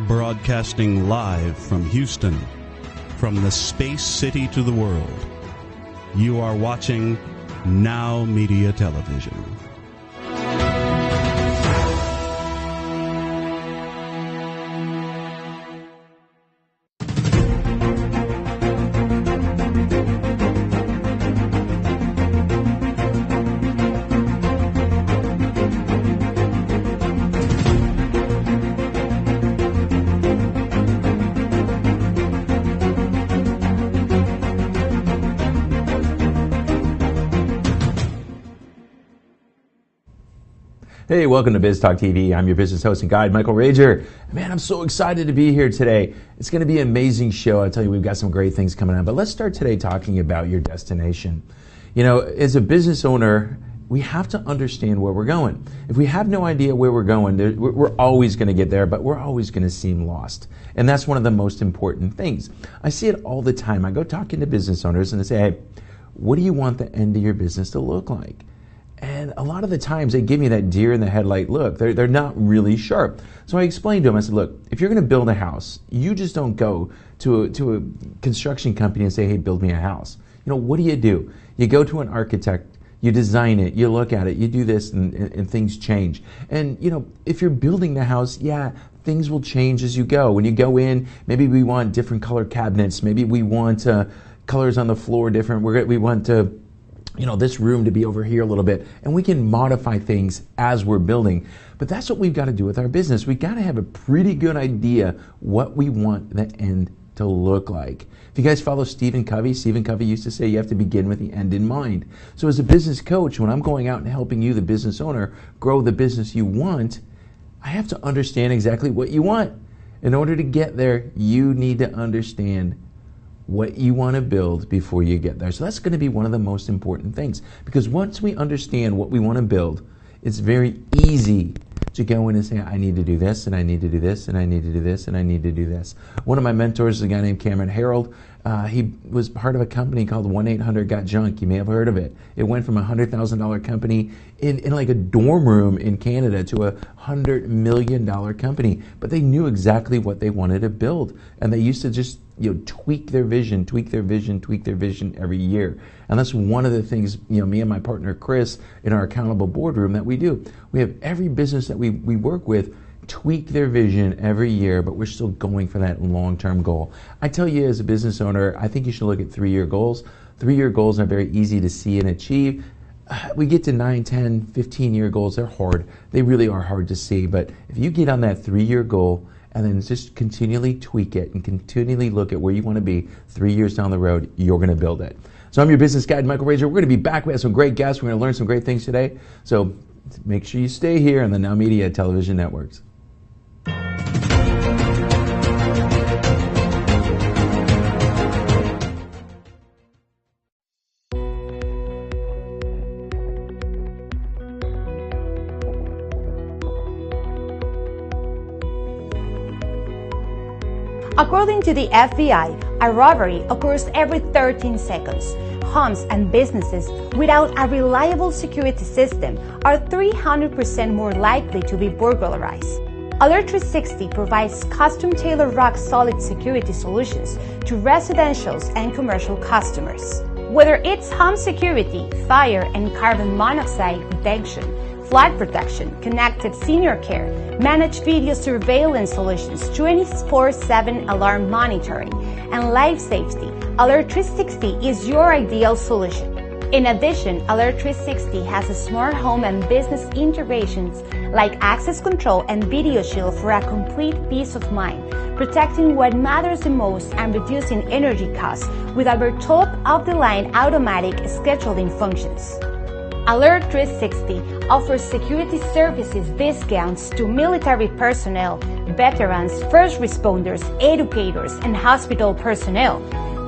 Broadcasting live from Houston, from the space city to the world. You are watching NowMedia Television. Hey, welcome to Biz Talk TV. I'm your business host and guide, Michael Rager. Man, I'm so excited to be here today. It's going to be an amazing show. I tell you, we've got some great things coming up. But let's start today talking about your destination. You know, as a business owner, we have to understand where we're going. If we have no idea where we're going, we're always going to get there, but we're always going to seem lost. And that's one of the most important things. I see it all the time. I go talking to business owners and I say, hey, what do you want the end of your business to look like? And a lot of the times they give me that deer in the headlight look. They're not really sharp. So I explained to them, I said, look, if you're going to build a house, you just don't go to a construction company and say, hey, build me a house. You know, what do? You go to an architect, you design it, you look at it, you do this, and things change. And, you know, if you're building the house, yeah, things will change as you go. When you go in, maybe we want different color cabinets. Maybe we want colors on the floor different. We want to, you know, this room to be over here a little bit, and we can modify things as we're building. But that's what we've got to do with our business. We've got to have a pretty good idea what we want the end to look like. If you guys follow Stephen Covey used to say you have to begin with the end in mind. So as a business coach, when I'm going out and helping you, the business owner, grow the business you want, I have to understand exactly what you want. In order to get there, you need to understand what you want to build before you get there. So that's going to be one of the most important things, because once we understand what we want to build, it's very easy to go in and say, I need to do this, and I need to do this, and I need to do this, and I need to do this. One of my mentors is a guy named Cameron Harold. He was part of a company called 1-800-GOT-JUNK. You may have heard of it. It went from a $100,000 company in like a dorm room in Canada to a $100 million company. But they knew exactly what they wanted to build. And they used to just, you know, tweak their vision every year. And that's one of the things, you know, me and my partner Chris in our accountable boardroom that we do. We have every business that we work with tweak their vision every year, but we're still going for that long-term goal. I tell you, as a business owner, I think you should look at 3-year goals. 3-year goals are very easy to see and achieve. We get to 9, 10, 15-year goals, they're hard. They really are hard to see. But if you get on that 3-year goal and then just continually tweak it and continually look at where you want to be 3 years down the road, you're going to build it. So I'm your business guide, Michael Rager. We're going to be back. We have some great guests. We're going to learn some great things today. So make sure you stay here on the NowMedia Television networks. According to the FBI, a robbery occurs every 13 seconds. Homes and businesses without a reliable security system are 300% more likely to be burglarized. Alert 360 provides custom-tailored rock-solid security solutions to residential and commercial customers. Whether it's home security, fire and carbon monoxide detection, flood protection, connected senior care, managed video surveillance solutions, 24/7 alarm monitoring, and life safety, Alert 360 is your ideal solution. In addition, Alert 360 has smart home and business integrations like access control and video shield for a complete peace of mind, protecting what matters the most and reducing energy costs with our top-of-the-line automatic scheduling functions. Alert 360 offers security services discounts to military personnel, veterans, first responders, educators, and hospital personnel.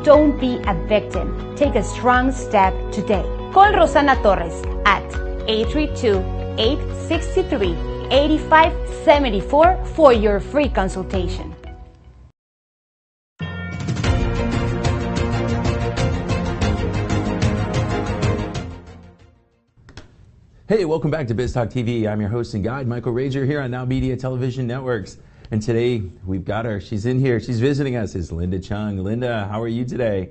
Don't be a victim. Take a strong step today. Call Rosana Torres at 832-863-8574 for your free consultation. Hey, welcome back to Biz Talk TV. I'm your host and guide, Michael Rager, here on NowMedia Television Networks. And today we've got her. She's in here. She's visiting us. It's Linda Chung. Linda, how are you today?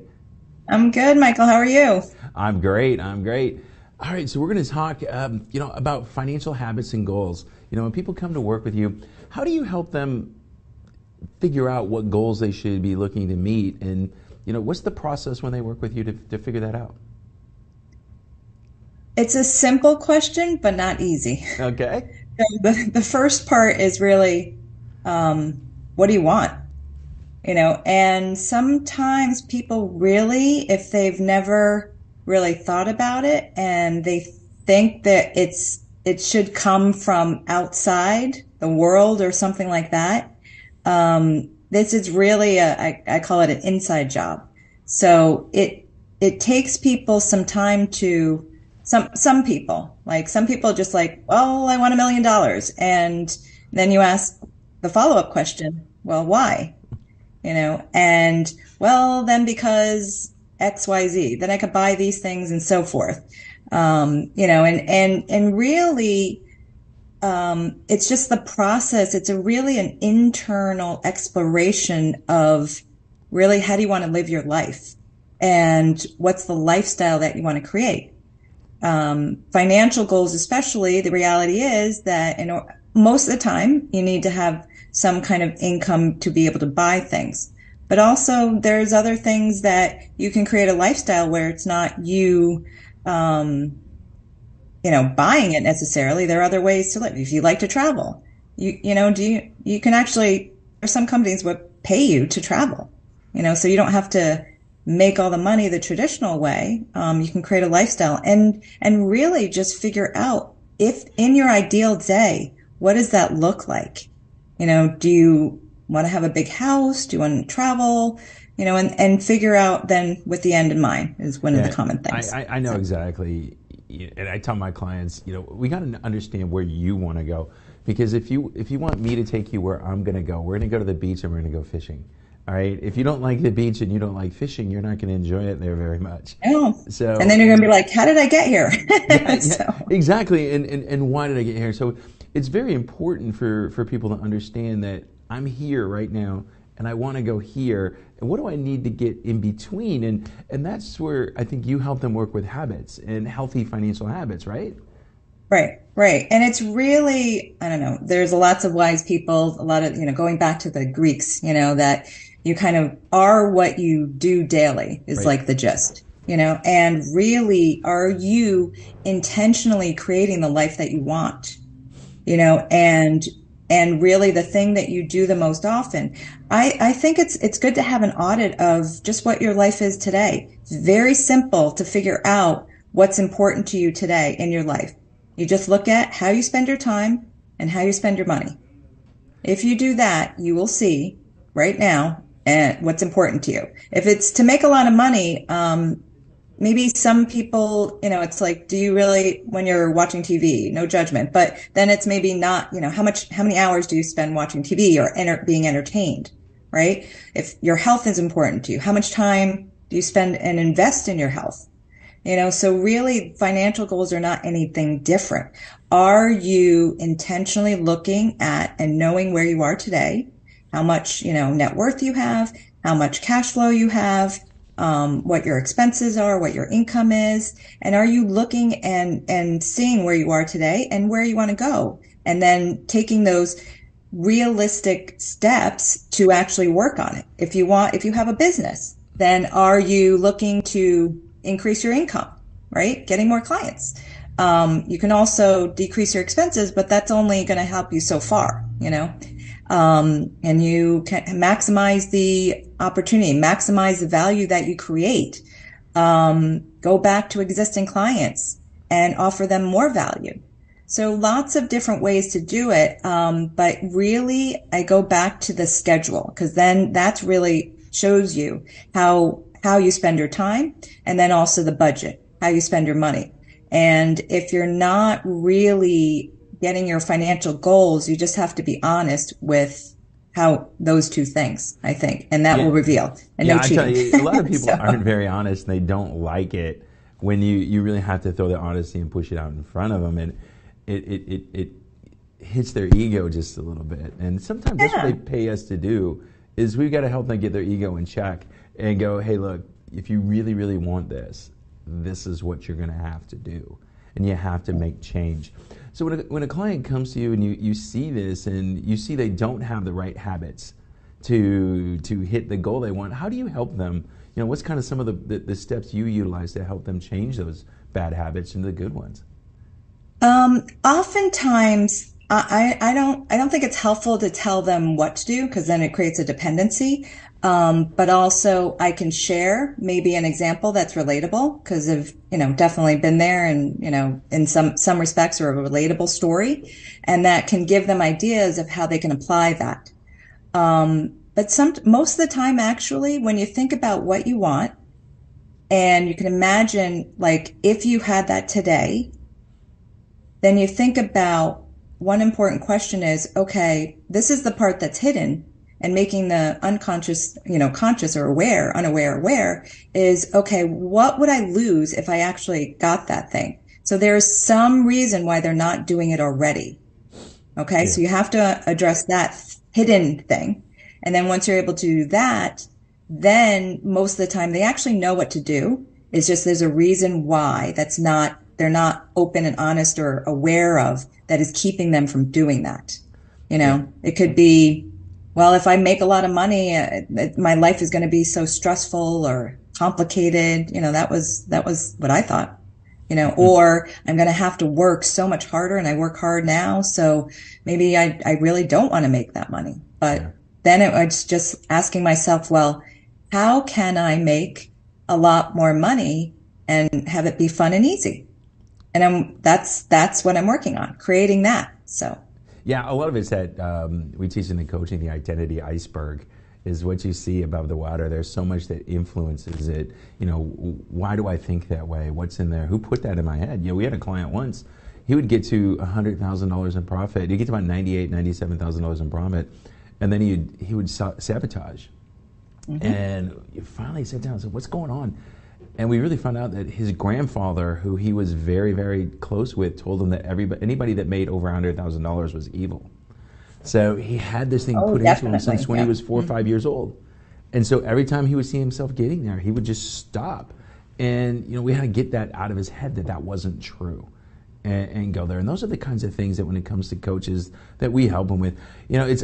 I'm good, Michael. How are you? I'm great. I'm great. All right, so we're going to talk, about financial habits and goals. When people come to work with you, how do you help them figure out what goals they should be looking to meet? And, what's the process when they work with you to figure that out? It's a simple question, but not easy. Okay. So the first part is really, what do you want? And sometimes people really, if they've never really thought about it and they think that it should come from outside the world or something like that, this is really I call it an inside job. So it takes people some time to, some people just like, well, I want $1 million. And then you ask the follow-up question, well, why? And well, then because XYZ, then I could buy these things and so forth. And really, it's just the process. It's really an internal exploration of really how do you want to live your life and what's the lifestyle that you want to create. Financial goals, especially, the reality is that most of the time you need to have some kind of income to be able to buy things. But also there's other things that you can create a lifestyle where it's not you, buying it necessarily. There are other ways to live. If you like to travel, you can actually, there's some companies would pay you to travel, so you don't have to make all the money the traditional way. You can create a lifestyle and really just figure out, if in your ideal day, what does that look like? Do you want to have a big house? Do you want to travel? And figure out then with the end in mind is one of the common things. I know exactly. And I tell my clients, we got to understand where you want to go. Because if you want me to take you where I'm going to go, we're going to go to the beach and we're going to go fishing. All right. If you don't like the beach and you don't like fishing, you're not going to enjoy it there very much. Oh. So, and then you're going to be like, how did I get here? Exactly. And why did I get here? So it's very important for people to understand that I'm here right now and I want to go here. And what do I need to get in between? And that's where I think you help them work with habits and healthy financial habits, right? Right. And it's really, I don't know, there's lots of wise people, a lot of, going back to the Greeks, that you kind of are what you do daily is like the gist, and really, are you intentionally creating the life that you want, and really the thing that you do the most often. I think it's good to have an audit of just what your life is today. It's very simple to figure out what's important to you today in your life. You just look at how you spend your time and how you spend your money. If you do that, you will see right now what's important to you. If it's to make a lot of money, maybe some people, it's like, do you really, when you're watching TV, no judgment, but then it's maybe not, how many hours do you spend watching TV or being entertained, right? If your health is important to you, how much time do you spend and invest in your health? So really financial goals are not anything different. Are you intentionally looking at and knowing where you are today, how much, net worth you have, how much cash flow you have, what your expenses are, what your income is, and are you looking and seeing where you are today and where you want to go, and then taking those realistic steps to actually work on it. If you have a business, then are you looking to increase your income, right? Getting more clients. You can also decrease your expenses, but that's only going to help you so far, and you can maximize the opportunity, maximize the value that you create. Go back to existing clients and offer them more value. So lots of different ways to do it. But really, I go back to the schedule, because then that's really shows you how you spend your time, and then also the budget, how you spend your money. And if you're not really getting your financial goals, you just have to be honest with how those two things, I think, and that will reveal. And no cheating. I tell you, a lot of people aren't very honest, and they don't like it when you really have to throw the honesty and push it out in front of them. And hits their ego just a little bit. And sometimes that's what they pay us to do, is we've got to help them get their ego in check and go, hey, look, if you really, really want this, this is what you're going to have to do. And you have to make change. So when a client comes to you and you see this and you see they don't have the right habits to hit the goal they want, how do you help them? You know, what's kind of some of the steps you utilize to help them change those bad habits into the good ones? Oftentimes, I don't think it's helpful to tell them what to do, because then it creates a dependency. But also I can share maybe an example that's relatable, because I've, definitely been there, and, in some respects are a relatable story, and that can give them ideas of how they can apply that. But most of the time, actually, when you think about what you want, and you can imagine, like, if you had that today, then you think about, one important question is, okay, this is the part that's hidden, and making the unconscious, conscious or aware is, okay, what would I lose if I actually got that thing? So there's some reason why they're not doing it already. Okay. Yeah. So you have to address that hidden thing. And then once you're able to do that, then most of the time they actually know what to do. It's just there's a reason why they're not open and honest or aware of, that is keeping them from doing that. It could be, well, if I make a lot of money, my life is going to be so stressful or complicated. That was what I thought, or I'm going to have to work so much harder, and I work hard now. So maybe I really don't want to make that money. But then it's just asking myself, well, how can I make a lot more money and have it be fun and easy? And that's what I'm working on, creating that. So. Yeah, a lot of it's that we teach in the coaching, the identity iceberg is what you see above the water. There's so much that influences it. Why do I think that way? What's in there? Who put that in my head? We had a client once. He would get to $100,000 in profit. He'd get to about $98,000, $97,000 in profit, and then he would sabotage. Mm-hmm. And you finally sat down and said, "What's going on?" And we really found out that his grandfather, who he was very, very close with, told him that anybody that made over $100,000 was evil. So he had this thing put into him since when he was 4 or 5 years old. And so every time he would see himself getting there, he would just stop. And we had to get that out of his head, that wasn't true, and go there. And those are the kinds of things that when it comes to coaches that we help them with.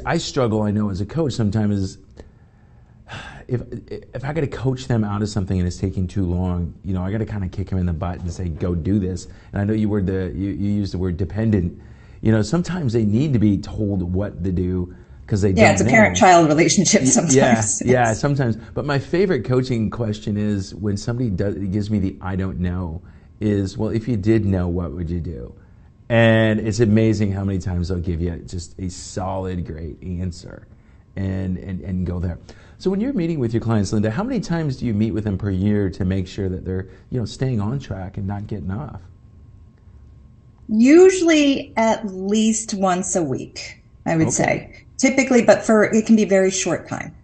I struggle, I know, as a coach sometimes is, if I got to coach them out of something and it's taking too long, I got to kind of kick them in the butt and say, go do this. And I know you used the word dependent. Sometimes they need to be told what to do because they don't know. Yeah, it's a parent-child relationship sometimes. Yeah, sometimes. But my favorite coaching question is when somebody gives me the I don't know is, well, if you did know, what would you do? And it's amazing how many times they'll give you just a solid, great answer and go there. So when you're meeting with your clients, Linda, how many times do you meet with them per year to make sure that they're, staying on track and not getting off? Usually at least once a week, I would say. Typically, but it can be very short time.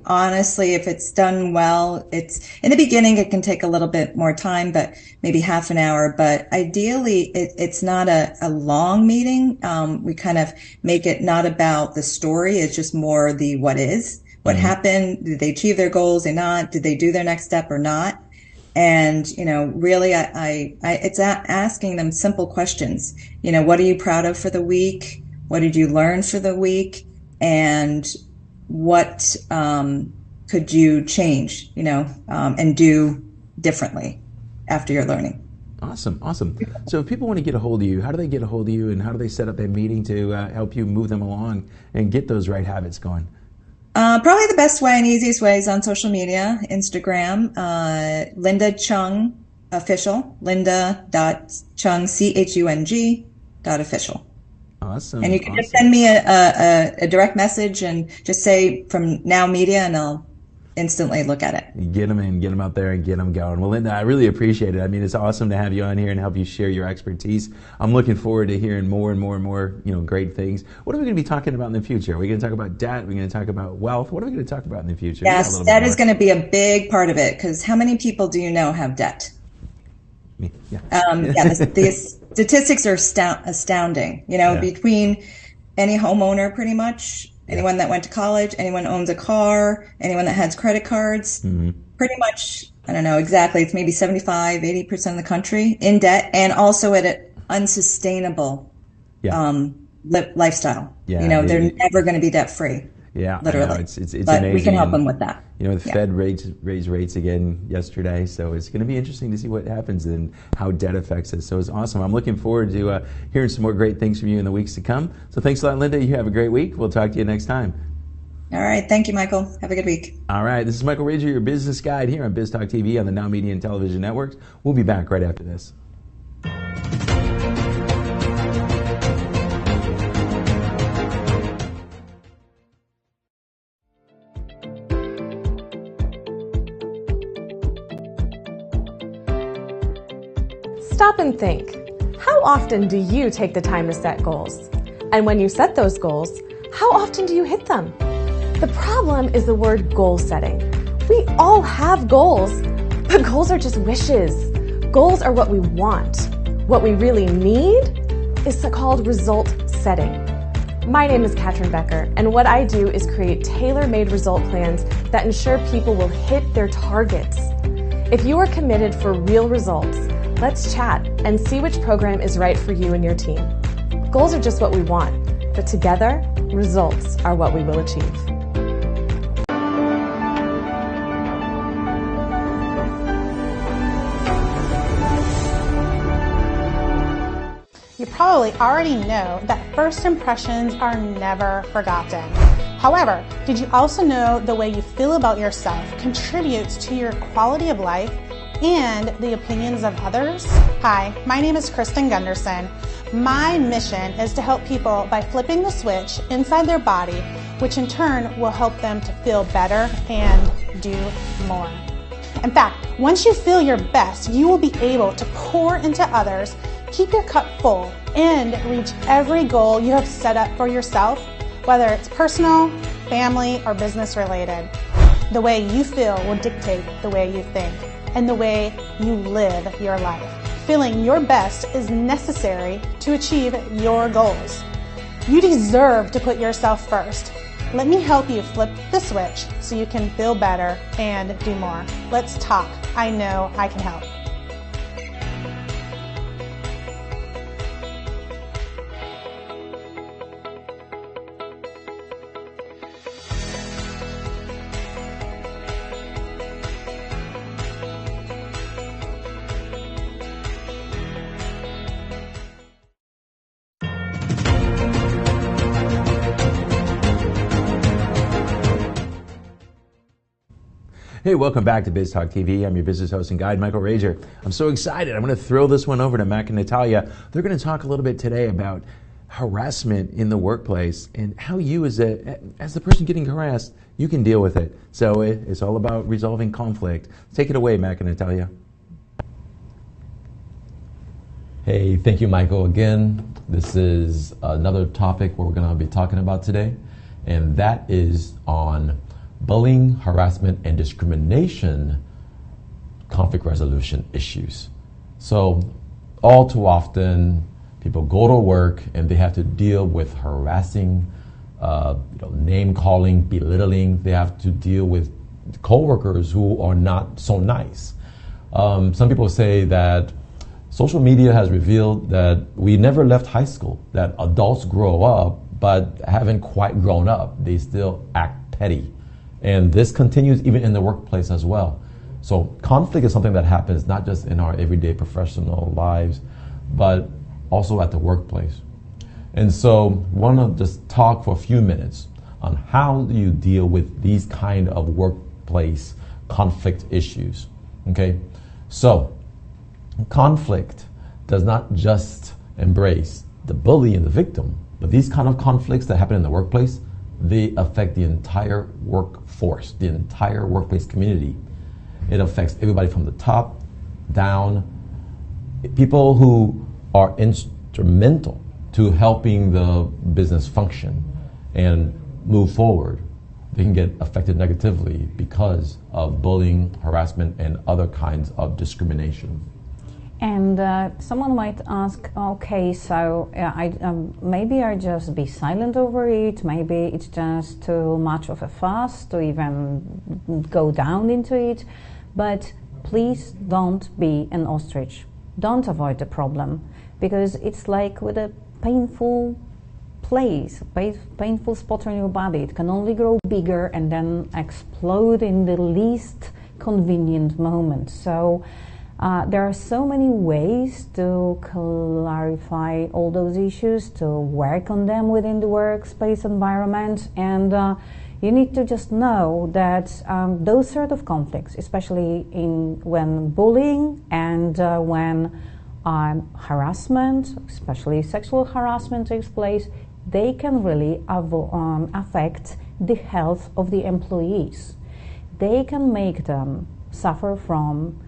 Honestly, if it's done well, it's in the beginning, it can take a little bit more time, but maybe half an hour. But ideally, it's not a long meeting. We kind of make it not about the story. It's just more the what is. What happened? Did they achieve their goals or not? Did they do their next step or not? And, really, it's asking them simple questions. What are you proud of for the week? What did you learn for the week? And what could you change, and do differently after your learning? Awesome. So if people want to get a hold of you, how do they get a hold of you, and how do they set up that meeting to help you move them along and get those right habits going? Probably the best way and easiest way is on social media, Instagram, Linda Chung Official, linda.chung, CHUNG.official. Awesome. And you can just send me a direct message and just say from NowMedia, and I'll instantly look at it. Get them in, get them out there, and get them going. Well, Linda, I really appreciate it. I mean, it's awesome to have you on here and help you share your expertise. I'm looking forward to hearing more and more, great things. What are we going to be talking about in the future? Are we going to talk about debt? Are we going to talk about wealth? What are we going to talk about in the future? Yes, that is going to be a big part of it, because how many people do you know have debt? Me, yeah. statistics are astounding. Between any homeowner, pretty much, anyone that went to college, anyone owns a car, anyone that has credit cards, pretty much, I don't know exactly, it's maybe 75, 80% of the country in debt, and also at an unsustainable lifestyle. They're never going to be debt free. Yeah, literally. It's but amazing. We can help them with that. The Fed raised rates again yesterday, so it's going to be interesting to see what happens and how debt affects us. So it's awesome. I'm looking forward to hearing some more great things from you in the weeks to come. So thanks a lot, Linda. You have a great week. We'll talk to you next time. All right. Thank you, Michael. Have a good week. All right. This is Michael Rager, your business guide here on Biz Talk TV on the NowMedia Television networks. We'll be back right after this. Stop and think. How often do you take the time to set goals? And when you set those goals, how often do you hit them? The problem is the word goal setting. We all have goals, but goals are just wishes. Goals are what we want. What we really need is called result setting. My name is Katrin Becker, and what I do is create tailor-made result plans that ensure people will hit their targets. If you are committed for real results, let's chat and see which program is right for you and your team. Goals are just what we want, but together, results are what we will achieve. You probably already know that first impressions are never forgotten. However, did you also know the way you feel about yourself contributes to your quality of life and the opinions of others? Hi, my name is Kristen Gunderson. My mission is to help people by flipping the switch inside their body, which in turn will help them to feel better and do more. In fact, once you feel your best, you will be able to pour into others, keep your cup full, and reach every goal you have set up for yourself, whether it's personal, family, or business related. The way you feel will dictate the way you think and the way you live your life. Feeling your best is necessary to achieve your goals. You deserve to put yourself first. Let me help you flip the switch so you can feel better and do more. Let's talk. I know I can help. Hey, welcome back to Biz Talk TV. I'm your business host and guide, Michael Rager. I'm so excited. I'm going to throw this one over to Mac and Natalia. They're going to talk a little bit today about harassment in the workplace and how you, as the person getting harassed, you can deal with it. So it's all about resolving conflict. Take it away, Mac and Natalia. Hey, thank you, Michael. Again, this is another topic we're going to be talking about today, and that is on bullying, harassment, and discrimination conflict resolution issues. So all too often, people go to work and they have to deal with harassing, name calling, belittling. They have to deal with coworkers who are not so nice. Some people say that social media has revealed that we never left high school, that adults grow up but haven't quite grown up. They still act petty. And this continues even in the workplace as well. So conflict is something that happens not just in our everyday professional lives, but also at the workplace. And so I want to just talk for a few minutes on how do you deal with these kind of workplace conflict issues. Okay, so conflict does not just embrace the bully and the victim, but these kind of conflicts that happen in the workplace, they affect the entire workforce, the entire workplace community. It affects everybody from the top down. People who are instrumental to helping the business function and move forward, they can get affected negatively because of bullying, harassment, and other kinds of discrimination. And someone might ask, okay, so maybe I just be silent over it, maybe it's just too much of a fuss to even go down into it, but please don't be an ostrich. Don't avoid the problem, because it's like with a painful place, painful spot on your body. It can only grow bigger and then explode in the least convenient moment. So there are so many ways to clarify all those issues, to work on them within the workspace environment, and you need to just know that those sort of conflicts, especially when bullying and when harassment, especially sexual harassment, takes place, they can really affect the health of the employees. They can make them suffer from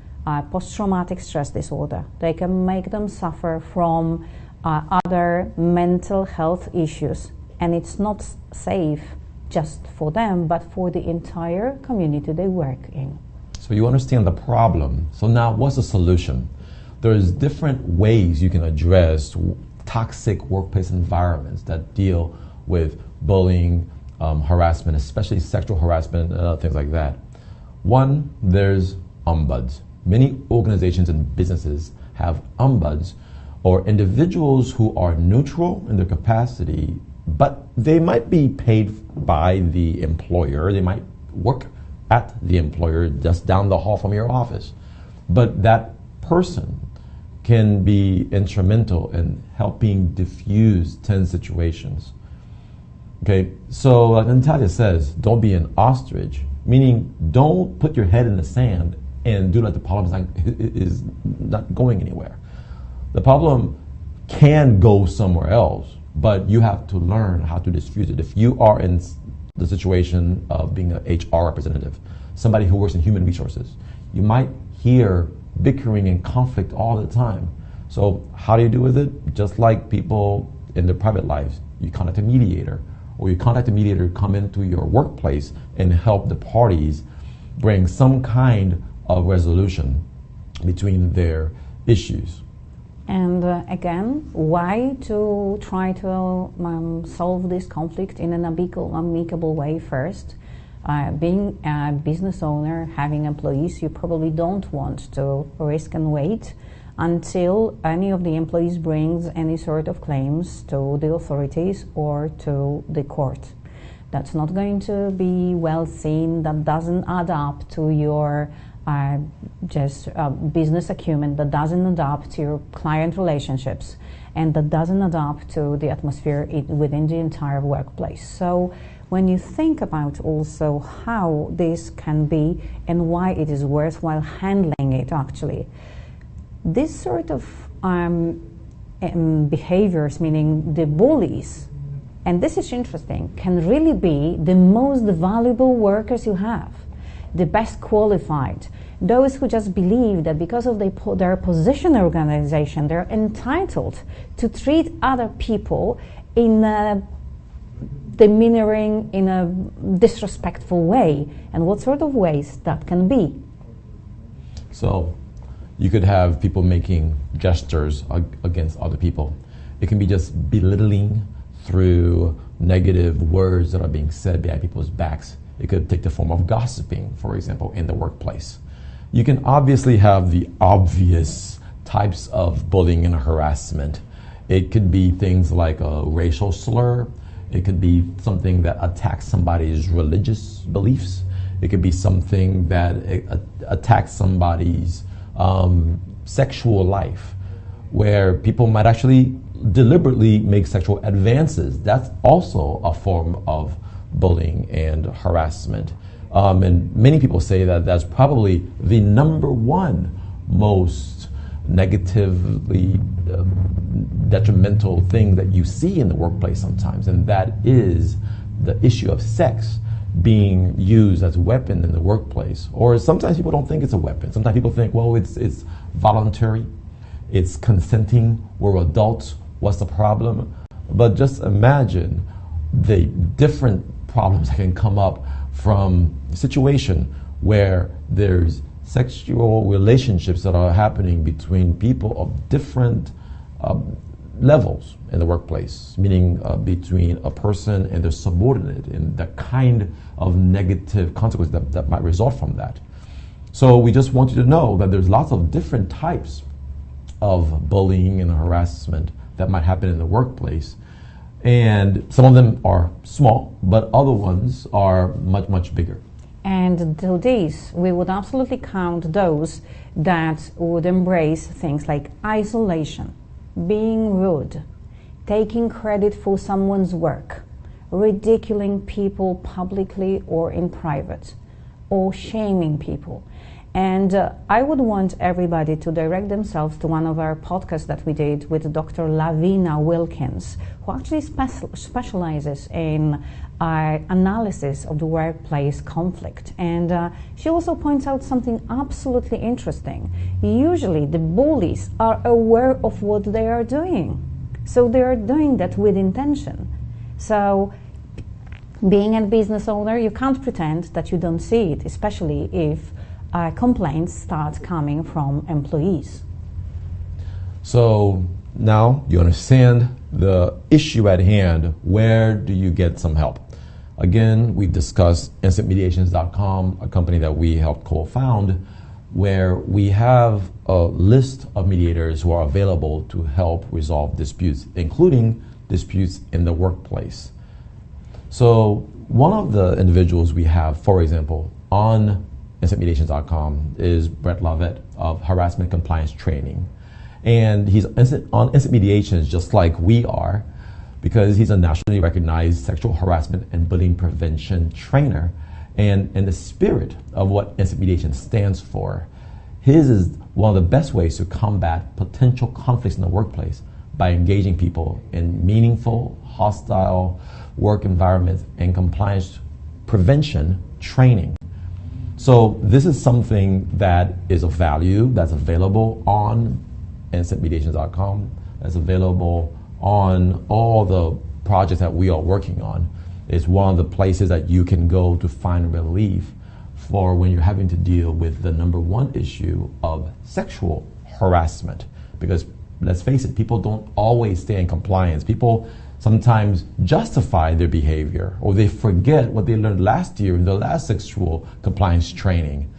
post-traumatic stress disorder. They can make them suffer from other mental health issues, and it's not safe just for them, but for the entire community they work in. So you understand the problem. So now what's the solution? There's different ways you can address toxic workplace environments that deal with bullying, harassment, especially sexual harassment and other things like that. One, there's ombuds. Many organizations and businesses have ombuds, or individuals who are neutral in their capacity, but they might be paid by the employer. They might work at the employer just down the hall from your office. But that person can be instrumental in helping diffuse tense situations. Okay, so like Natalia says, don't be an ostrich, meaning don't put your head in the sand and do like the problem is not going anywhere. The problem can go somewhere else, but you have to learn how to diffuse it. If you are in the situation of being an HR representative, somebody who works in human resources, you might hear bickering and conflict all the time. So how do you deal with it? Just like people in their private lives, you contact a mediator, or you contact a mediator to come into your workplace and help the parties bring some kind of resolution between their issues. And again, why to try to solve this conflict in an amicable way first? Being a business owner, having employees, you probably don't want to risk and wait until any of the employees brings any sort of claims to the authorities or to the court. That's not going to be well seen. That doesn't add up to your business acumen, that doesn't adapt to your client relationships, and that doesn't adapt to the atmosphere within the entire workplace. So when you think about also how this can be and why it is worthwhile handling it, actually, this sort of behaviors, meaning the bullies, and this is interesting, can really be the most valuable workers you have, the best qualified, those who just believe that because of their position in the organization, they're entitled to treat other people in a demeanoring, in a disrespectful way, and what sort of ways that can be. So you could have people making gestures against other people. It can be just belittling through negative words that are being said behind people's backs. It could take the form of gossiping, for example, in the workplace. You can obviously have the obvious types of bullying and harassment. It could be things like a racial slur. It could be something that attacks somebody's religious beliefs. It could be something that attacks somebody's sexual life, where people might actually deliberately make sexual advances. That's also a form of bullying and harassment. And many people say that that's probably the number one most negatively detrimental thing that you see in the workplace sometimes, and that is the issue of sex being used as a weapon in the workplace. Or sometimes people don't think it's a weapon. Sometimes people think, well, it's voluntary, it's consenting, we're adults, what's the problem? But just imagine the different problems that can come up from a situation where there's sexual relationships that are happening between people of different levels in the workplace, meaning between a person and their subordinate, and the kind of negative consequences that might result from that. So we just want you to know that there's lots of different types of bullying and harassment that might happen in the workplace. And some of them are small, but other ones are much, much bigger. And to these, we would absolutely count those that would embrace things like isolation, being rude, taking credit for someone's work, ridiculing people publicly or in private, or shaming people. And I would want everybody to direct themselves to one of our podcasts that we did with Dr. Lavina Wilkins, who actually specializes in analysis of the workplace conflict. And she also points out something absolutely interesting. Usually the bullies are aware of what they are doing. So they are doing that with intention. So being a business owner, you can't pretend that you don't see it, especially if complaints start coming from employees. So now you understand the issue at hand. Where do you get some help? Again, we've discussed instantmediations.com, a company that we helped co-found, where we have a list of mediators who are available to help resolve disputes, including disputes in the workplace. So one of the individuals we have, for example, on instantmediations.com is Brett Lovett of Harassment Compliance Training. And he's on Instant Mediations just like we are, because he's a nationally recognized sexual harassment and bullying prevention trainer. And in the spirit of what Instant Mediation stands for, his is one of the best ways to combat potential conflicts in the workplace by engaging people in meaningful, hostile work environments and compliance prevention training. So this is something that is of value, that's available on instantmediations.com, that's available on all the projects that we are working on. It's one of the places that you can go to find relief for when you're having to deal with the number one issue of sexual harassment. Because let's face it, people don't always stay in compliance. People sometimes justify their behavior, or they forget what they learned last year in the last sexual compliance training.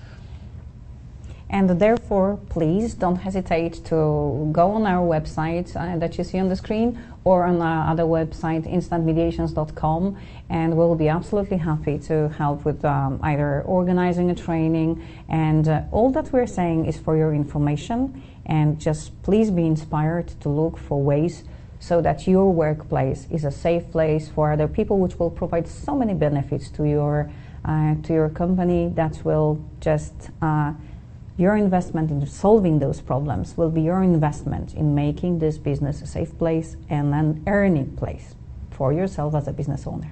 And therefore, please don't hesitate to go on our website that you see on the screen, or on our other website, instantmediations.com, and we'll be absolutely happy to help with either organizing a training. And all that we're saying is for your information, and just please be inspired to look for ways so that your workplace is a safe place for other people, which will provide so many benefits to your company. That will just your investment in solving those problems will be your investment in making this business a safe place and an earning place for yourself as a business owner.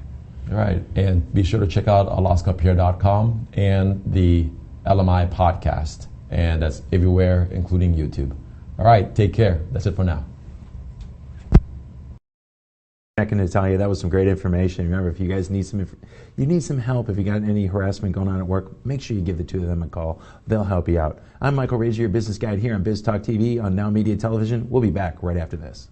All right, and be sure to check out alaskapier.com and the LMI podcast, and that's everywhere, including YouTube. All right, take care. That's it for now. Checking to tell you that was some great information. Remember, if you guys need some help, if you got any harassment going on at work, make sure you give the two of them a call. They'll help you out. I'm Michael Rager, your business guide here on Biz Talk TV on NowMedia Television. We'll be back right after this.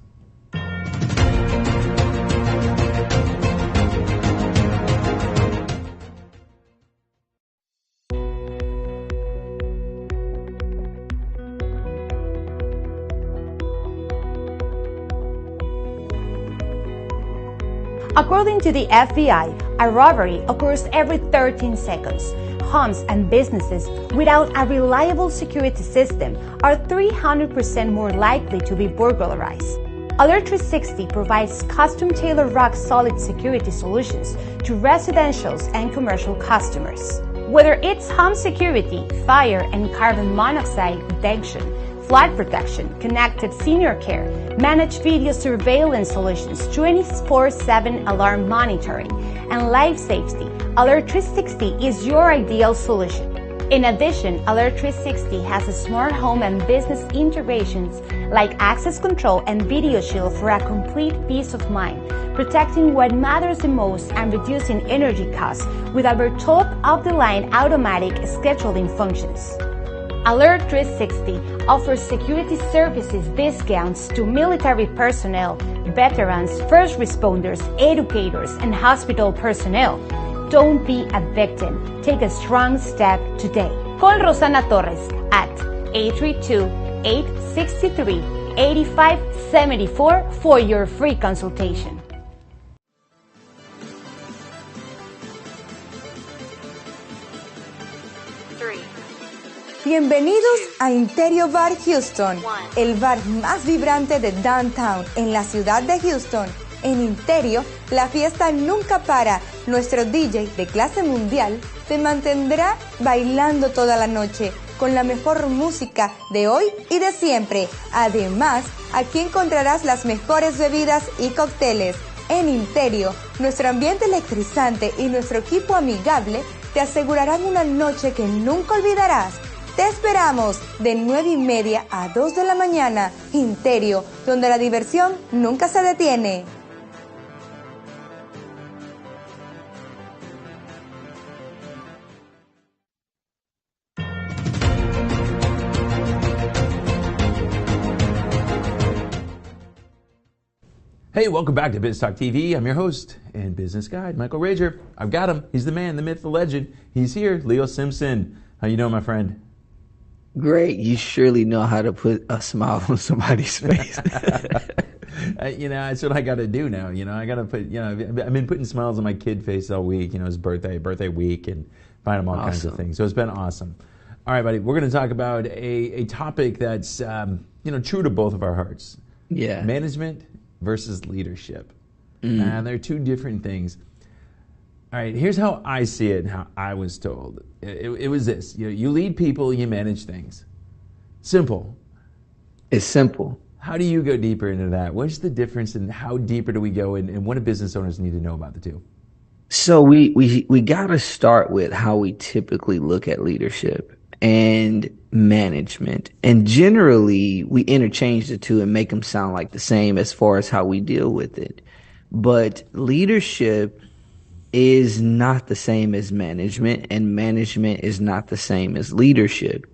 According to the FBI, a robbery occurs every 13 seconds. Homes and businesses without a reliable security system are 300% more likely to be burglarized. Alert 360 provides custom-tailored rock-solid security solutions to residential and commercial customers. Whether it's home security, fire and carbon monoxide detection, flood protection, connected senior care, managed video surveillance solutions, 24/7 alarm monitoring, and life safety, Alert 360 is your ideal solution. In addition, Alert 360 has a smart home and business integrations like access control and video shield for a complete peace of mind, protecting what matters the most and reducing energy costs with our top-of-the-line automatic scheduling functions. Alert 360 offers security services discounts to military personnel, veterans, first responders, educators, and hospital personnel. Don't be a victim. Take a strong step today. Call Rosana Torres at 832-863-8574 for your free consultation. Bienvenidos a Interior Bar Houston, el bar más vibrante de Downtown en la ciudad de Houston. En Interior, la fiesta nunca para. Nuestro DJ de clase mundial te mantendrá bailando toda la noche con la mejor música de hoy y de siempre. Además, aquí encontrarás las mejores bebidas y cócteles. En Interior, nuestro ambiente electrizante y nuestro equipo amigable te asegurarán una noche que nunca olvidarás. Te esperamos de 9:30 a 2 de la mañana. Interior, donde la diversión nunca se detiene. Hey, welcome back to Biz Talk TV. I'm your host and business guide, Michael Rager. I've got him. He's the man, the myth, the legend. He's here, Leo Simpson. How you doing, my friend? Great. You surely know how to put a smile on somebody's face. That's what I got to do now. I got to put, I've been putting smiles on my kid face all week. His birthday week, and find him all kinds of things. So it's been awesome. All right, buddy, we're going to talk about a topic that's, true to both of our hearts. Yeah. Management versus leadership. And they're two different things. All right, here's how I see it and how I was told. It was this. You lead people, you manage things. Simple. It's simple. How do you go deeper into that? What's the difference and how deeper do we go, and what do business owners need to know about the two? So we got to start with how we typically look at leadership and management. And generally, we interchange the two and make them sound like the same as far as how we deal with it. But leadership is not the same as management, and management is not the same as leadership.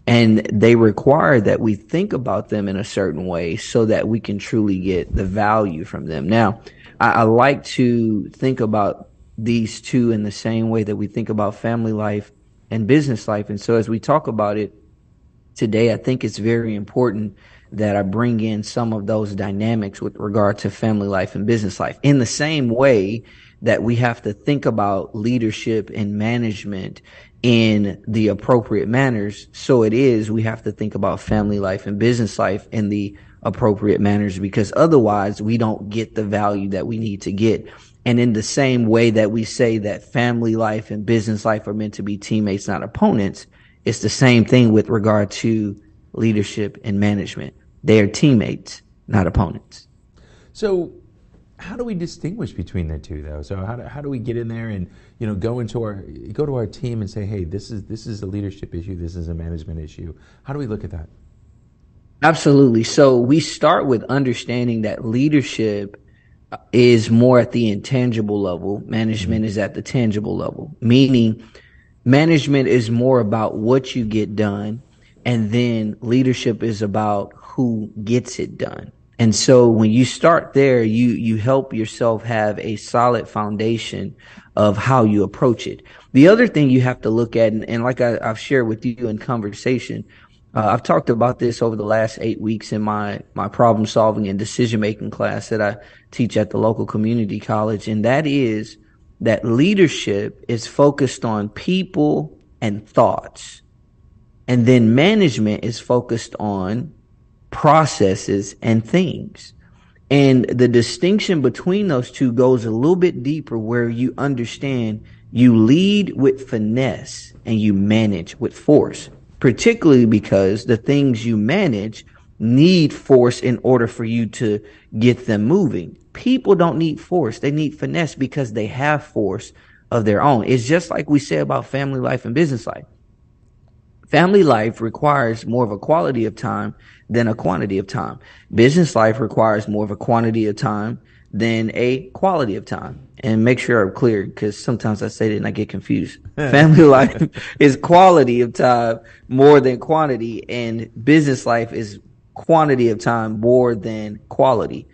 And they require that we think about them in a certain way so that we can truly get the value from them. Now, I like to think about these two in the same way that we think about family life and business life. And so as we talk about it today, I think it's very important that I bring in some of those dynamics with regard to family life and business life. In the same way that we have to think about leadership and management in the appropriate manners, so we have to think about family life and business life in the appropriate manners, because otherwise we don't get the value that we need to get. And in the same way that we say that family life and business life are meant to be teammates, not opponents, it's the same thing with regard to leadership and management. They are teammates, not opponents. So how do we distinguish between the two, though? So how do we get in there and go to our team and say, hey, this is a leadership issue, this is a management issue? How do we look at that? Absolutely. So we start with understanding that leadership is more at the intangible level. Management is at the tangible level, meaning management is more about what you get done, and then leadership is about who gets it done. And so when you start there, you help yourself have a solid foundation of how you approach it. The other thing you have to look at, and like I've shared with you in conversation, I've talked about this over the last 8 weeks in my problem solving and decision making class that I teach at the local community college. And that is that leadership is focused on people and thoughts. And then management is focused on processes and things. And the distinction between those two goes a little bit deeper, where you understand you lead with finesse and you manage with force, particularly because the things you manage need force in order for you to get them moving. People don't need force. They need finesse because they have force of their own. It's just like we say about family life and business life. Family life requires more of a quality of time than a quantity of time. Business life requires more of a quantity of time than a quality of time. And make sure I'm clear, because sometimes I say that and I get confused. Family life is quality of time more than quantity, and business life is quantity of time more than quality.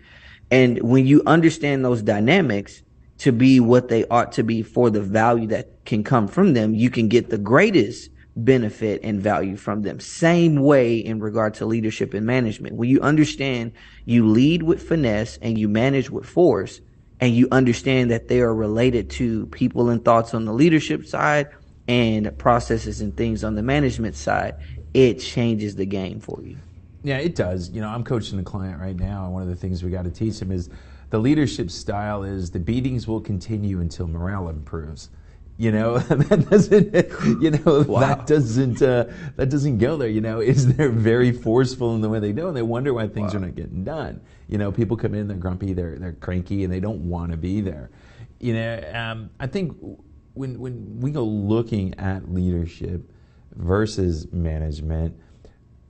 And when you understand those dynamics to be what they ought to be for the value that can come from them, you can get the greatest benefit and value from them. Same way in regard to leadership and management. When you understand you lead with finesse and you manage with force, and you understand that they are related to people and thoughts on the leadership side and processes and things on the management side, it changes the game for you. Yeah, it does. You know, I'm coaching a client right now, and one of the things we got to teach him is the leadership style is the beatings will continue until morale improves. You know, that doesn't, you know, wow. that doesn't go there. You know, they're very forceful in the way they do, and they wonder why things are not getting done. You know, people come in, they're grumpy, they're cranky, and they don't want to be there. You know, I think when we go looking at leadership versus management,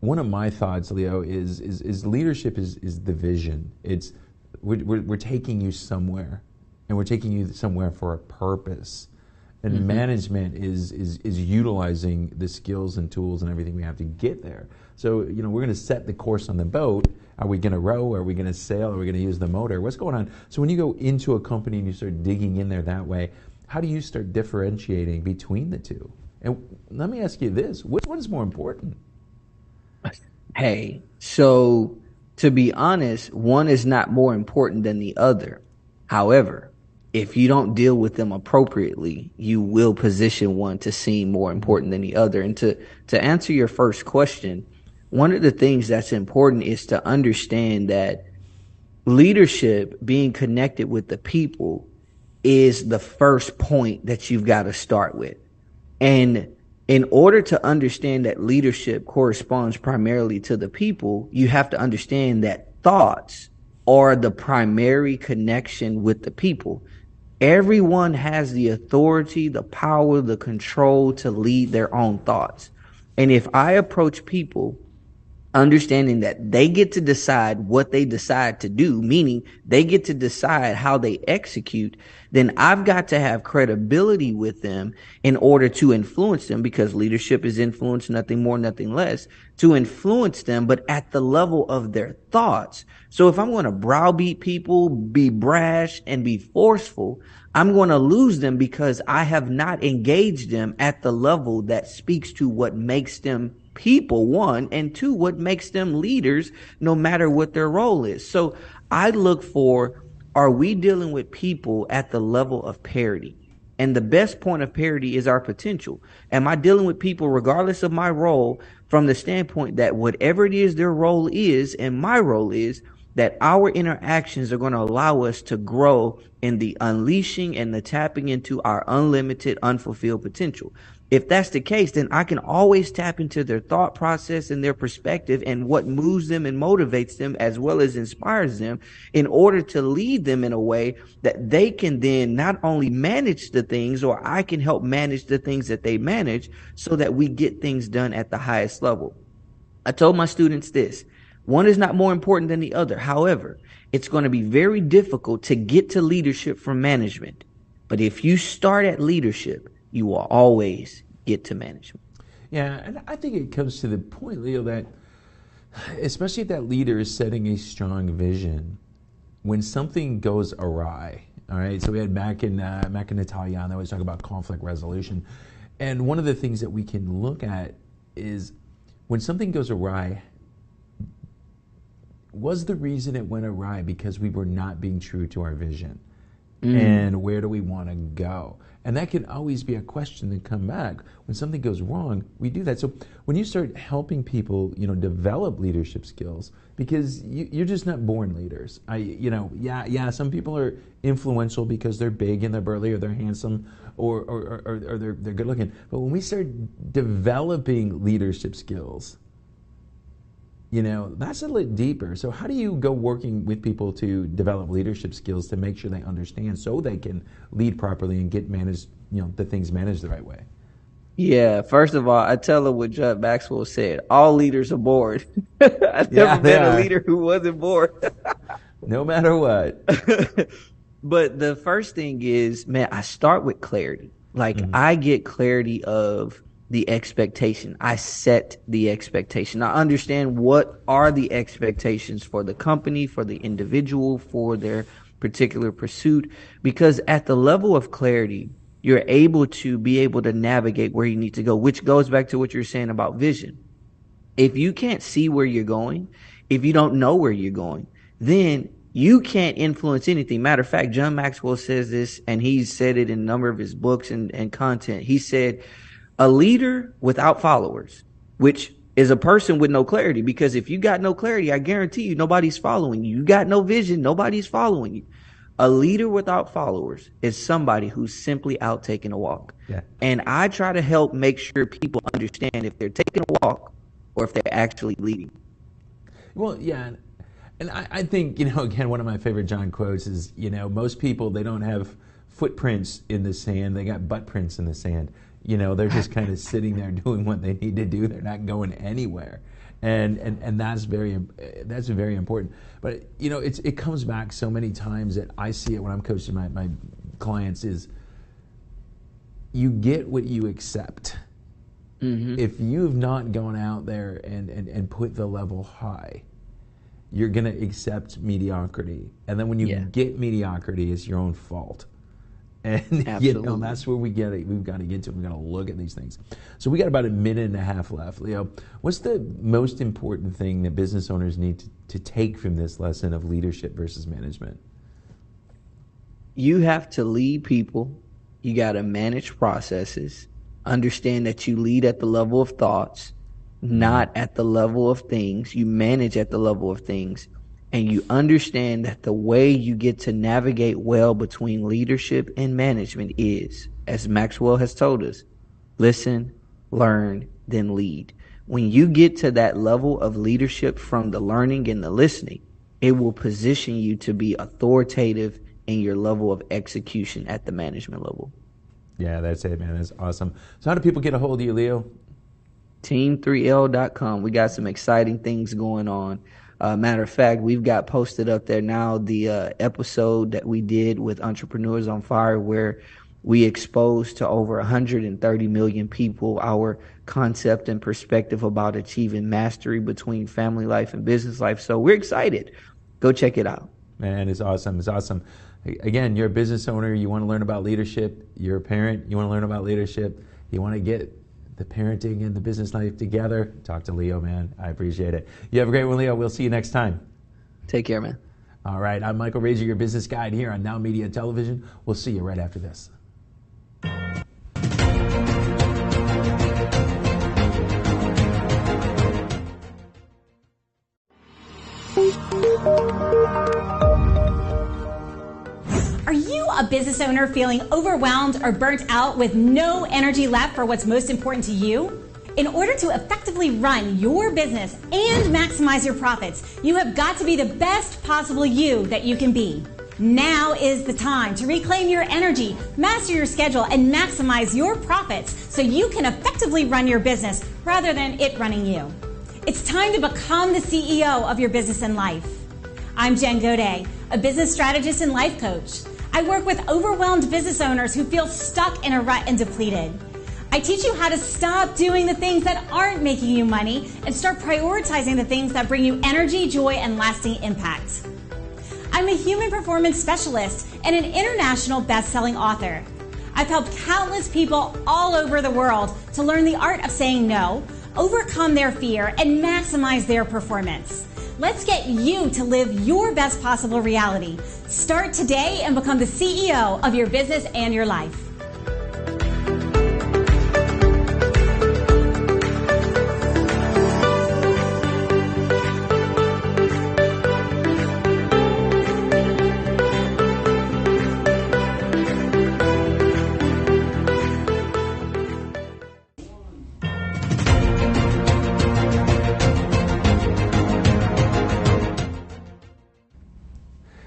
one of my thoughts, Leo, is leadership is the vision. It's we're taking you somewhere, and we're taking you somewhere for a purpose. And management is utilizing the skills and tools and everything we have to get there. So, you know, we're going to set the course on the boat. Are we going to row? Are we going to sail? Are we going to use the motor? What's going on? So when you go into a company and you start digging in there that way, how do you start differentiating between the two? And let me ask you this, which one is more important? Hey, so to be honest, one is not more important than the other. However, if you don't deal with them appropriately, you will position one to seem more important than the other. And to answer your first question, one of the things that's important is to understand that leadership, being connected with the people, is the first point that you've got to start with. And in order to understand that leadership corresponds primarily to the people, you have to understand that thoughts are the primary connection with the people. Everyone has the authority, the power, the control to lead their own thoughts. And if I approach people understanding that they get to decide what they decide to do, meaning they get to decide how they execute, then I've got to have credibility with them in order to influence them, because leadership is influence, nothing more, nothing less, to influence them, but at the level of their thoughts. So if I'm going to browbeat people, be brash, and be forceful, I'm going to lose them because I have not engaged them at the level that speaks to what makes them people, one, and two, what makes them leaders, no matter what their role is. So I look for, are we dealing with people at the level of parity? And the best point of parity is our potential. Am I dealing with people, regardless of my role, from the standpoint that whatever it is their role is and my role is, that our interactions are going to allow us to grow in the unleashing and the tapping into our unlimited, unfulfilled potential? If that's the case, then I can always tap into their thought process and their perspective and what moves them and motivates them, as well as inspires them, in order to lead them in a way that they can then not only manage the things, or I can help manage the things that they manage, so that we get things done at the highest level. I told my students this: one is not more important than the other. However, it's going to be very difficult to get to leadership from management. But if you start at leadership, you will always get to management. Yeah, and I think it comes to the point, Leo, that especially if that leader is setting a strong vision, when something goes awry, all right? So we had Mac and Natalia on, they always talk about conflict resolution. And one of the things that we can look at is when something goes awry, was the reason it went awry because we were not being true to our vision? And where do we want to go? And that can always be a question that come back. When something goes wrong, we do that. So when you start helping people, you know, develop leadership skills, because you're just not born leaders. Some people are influential because they're big and they're burly, or they're handsome, or they're good looking. But when we start developing leadership skills, you know, that's a little deeper. So how do you go working with people to develop leadership skills to make sure they understand, so they can lead properly and get managed, you know, the things managed the right way? Yeah, first of all, I tell them what Judd Maxwell said: all leaders are bored. I've never been a leader who wasn't bored. No matter what. But the first thing is, man, I start with clarity. Like I get clarity of the expectation. I set the expectation. I understand what are the expectations for the company, for the individual, for their particular pursuit. Because at the level of clarity, you're able to navigate where you need to go, which goes back to what you're saying about vision. If you can't see where you're going, if you don't know where you're going, then you can't influence anything. Matter of fact, John Maxwell says this, and he's said it in a number of his books and content. He said, a leader without followers, which is a person with no clarity, because if you got no clarity, I guarantee you nobody's following you. You got no vision, nobody's following you. A leader without followers is somebody who's simply out taking a walk. Yeah. And I try to help make sure people understand if they're taking a walk or if they're actually leading. Well, yeah. And I think, again, one of my favorite John quotes is, most people, they don't have footprints in the sand. They got butt prints in the sand. They're just kind of sitting there doing what they need to do. They're not going anywhere. And that's very important. But, it comes back so many times that I see it when I'm coaching my clients is you get what you accept. Mm-hmm. If you've not gone out there and put the level high, you're going to accept mediocrity. And then when you get mediocrity, it's your own fault. And that's where we get it. We've got to get to it. We've got to look at these things. So we got about a minute and a half left. Leo, what's the most important thing that business owners need to take from this lesson of leadership versus management? You have to lead people. You got to manage processes. Understand that you lead at the level of thoughts, not at the level of things. You manage at the level of things. And you understand that the way you get to navigate well between leadership and management is, as Maxwell has told us, listen, learn, then lead. When you get to that level of leadership from the learning and the listening, it will position you to be authoritative in your level of execution at the management level. Yeah, that's it, man. That's awesome. So how do people get a hold of you, Leo? Team3l.com. We got some exciting things going on. Matter of fact, we've got posted up there now the episode that we did with Entrepreneurs on Fire, where we exposed to over 130 million people our concept and perspective about achieving mastery between family life and business life. So we're excited. Go check it out. Man, it's awesome. It's awesome. Again, you're a business owner. You want to learn about leadership. You're a parent. You want to learn about leadership. You want to get the parenting and the business life together. Talk to Leo, man. I appreciate it. You have a great one, Leo. We'll see you next time. Take care, man. All right. I'm Michael Rager, your business guide here on NowMedia Television. We'll see you right after this. Are you a business owner feeling overwhelmed or burnt out with no energy left for what's most important to you? In order to effectively run your business and maximize your profits, you have got to be the best possible you that you can be. Now is the time to reclaim your energy, master your schedule, and maximize your profits so you can effectively run your business rather than it running you. It's time to become the CEO of your business and life. I'm Jen Godet, a business strategist and life coach. I work with overwhelmed business owners who feel stuck in a rut and depleted. I teach you how to stop doing the things that aren't making you money and start prioritizing the things that bring you energy, joy, and lasting impact. I'm a human performance specialist and an international best-selling author. I've helped countless people all over the world to learn the art of saying no, overcome their fear, and maximize their performance. Let's get you to live your best possible reality. Start today and become the CEO of your business and your life.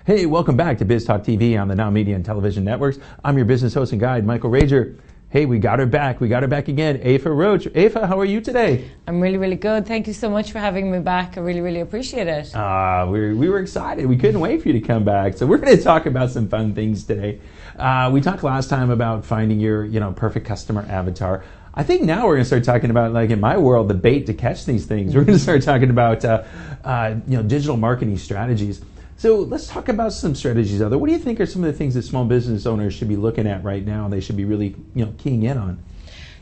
Hey, welcome back to Biz Talk TV on the NowMedia and Television networks. I'm your business host and guide, Michael Rager. Hey, we got her back. We got her back again. Afa Roach. Afa, how are you today? I'm really, really good. Thank you so much for having me back. I really, really appreciate it. We were excited. We couldn't wait for you to come back. So we're going to talk about some fun things today. We talked last time about finding your, perfect customer avatar. I think now we're going to start talking about, like in my world, the bait to catch these things. We're going to start talking about, digital marketing strategies. So let's talk about some strategies out there. What do you think are some of the things that small business owners should be looking at right now and they should be really, keying in on?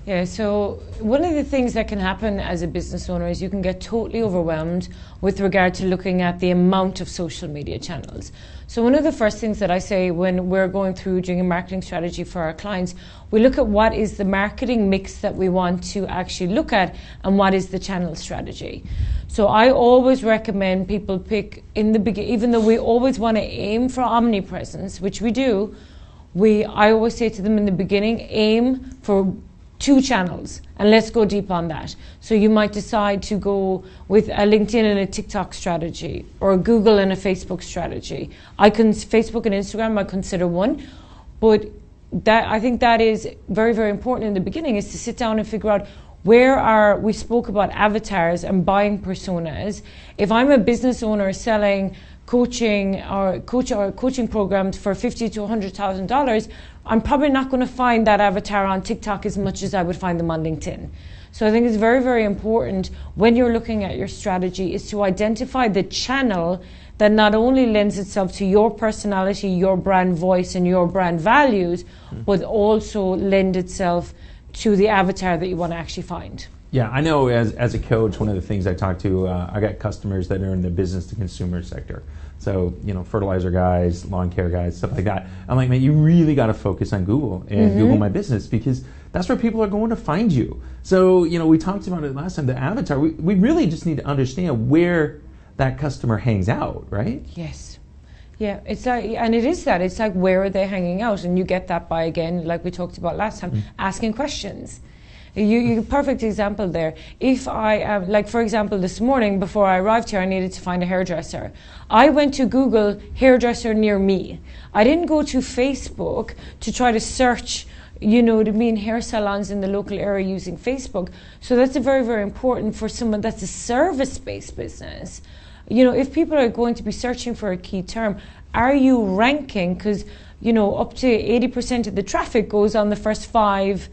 Yeah, so one of the things that can happen as a business owner is you can get totally overwhelmed with regard to looking at the amount of social media channels. So one of the first things that I say when we're going through doing a marketing strategy for our clients, we look at what is the marketing mix that we want to actually look at and what is the channel strategy. So I always recommend people pick in the beginning, even though we always want to aim for omnipresence, which we do, I always say to them in the beginning, aim for 2 channels and let's go deep on that. So you might decide to go with a LinkedIn and a TikTok strategy or a Google and a Facebook strategy. Facebook and Instagram I consider one, but I think that is very, very important in the beginning is to sit down and figure out we spoke about avatars and buying personas. If I'm a business owner selling coaching programs for $50,000 to $100,000, I'm probably not going to find that avatar on TikTok as much as I would find them on LinkedIn. So I think it's very, very important when you're looking at your strategy is to identify the channel that not only lends itself to your personality, your brand voice, and your brand values, but also lend itself to the avatar that you want to actually find. Yeah, I know as a coach, one of the things I talk to, I got customers that are in the business to consumer sector. So, fertilizer guys, lawn care guys, stuff like that. I'm like, man, you really got to focus on Google and Google My Business because that's where people are going to find you. So, we talked about it last time, the avatar. We really just need to understand where that customer hangs out, right? Yes. Yeah, it's like, and it is that. It's like, where are they hanging out? And you get that by, again, like we talked about last time, asking questions. You perfect example there. If I, for example, this morning before I arrived here, I needed to find a hairdresser. I went to Google hairdresser near me. I didn't go to Facebook to try to search, hair salons in the local area using Facebook. So that's very, very important for someone that's a service-based business. If people are going to be searching for a key term, are you ranking? Because, up to 80% of the traffic goes on the first 5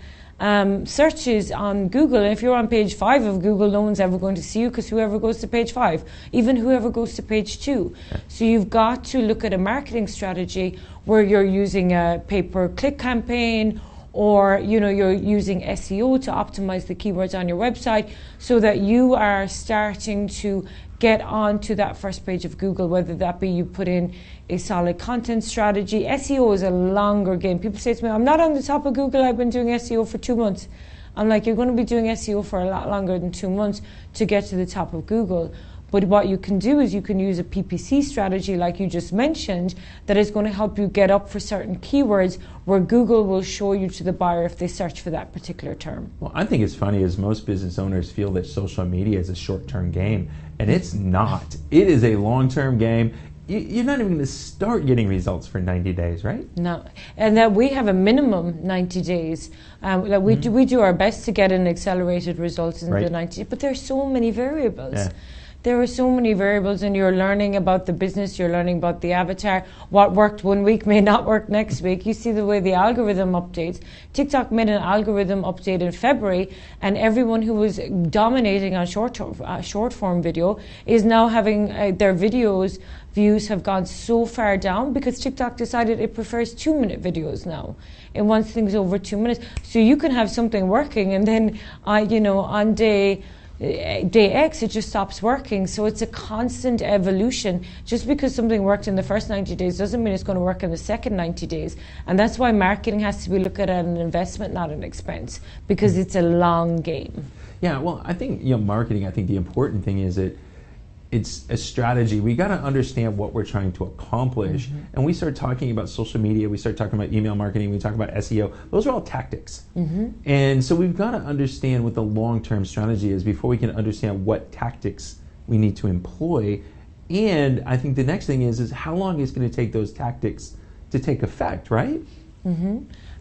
searches on Google, and if you're on page 5 of Google, no one's ever going to see you because whoever goes to page 5, even whoever goes to page 2. So you've got to look at a marketing strategy where you're using a pay-per-click campaign or you're using SEO to optimize the keywords on your website so that you are starting to get onto that first page of Google, whether that be you put in a solid content strategy. SEO is a longer game. People say to me, I'm not on the top of Google, I've been doing SEO for 2 months. I'm like, you're going to be doing SEO for a lot longer than 2 months to get to the top of Google. But what you can do is you can use a PPC strategy like you just mentioned that is going to help you get up for certain keywords where Google will show you to the buyer if they search for that particular term. Well, I think it's funny as most business owners feel that social media is a short-term game, and it's not. It is a long-term game. You're not even going to start getting results for 90 days, right? No, and that we have a minimum 90 days. We do our best to get an accelerated results in the 90 days, but there's so many variables. Yeah. There are so many variables, and you're learning about the business, you're learning about the avatar. What worked one week may not work next week. You see the way the algorithm updates. TikTok made an algorithm update in February, and everyone who was dominating on short form video is now having their views have gone so far down because TikTok decided it prefers 2-minute videos now. It wants things over 2 minutes. So you can have something working, and then on day X it just stops working. So it's a constant evolution. Just because something worked in the first 90 days doesn't mean it's going to work in the second 90 days. And that's why marketing has to be looked at as an investment, not an expense, because it's a long game. Yeah, well, I think marketing, I think the important thing is that it's a strategy. We got to understand what we're trying to accomplish. And we start talking about social media, we start talking about email marketing, we talk about SEO. Those are all tactics. And so we've got to understand what the long-term strategy is before we can understand what tactics we need to employ. And I think the next thing is how long it's going to take those tactics to take effect, right?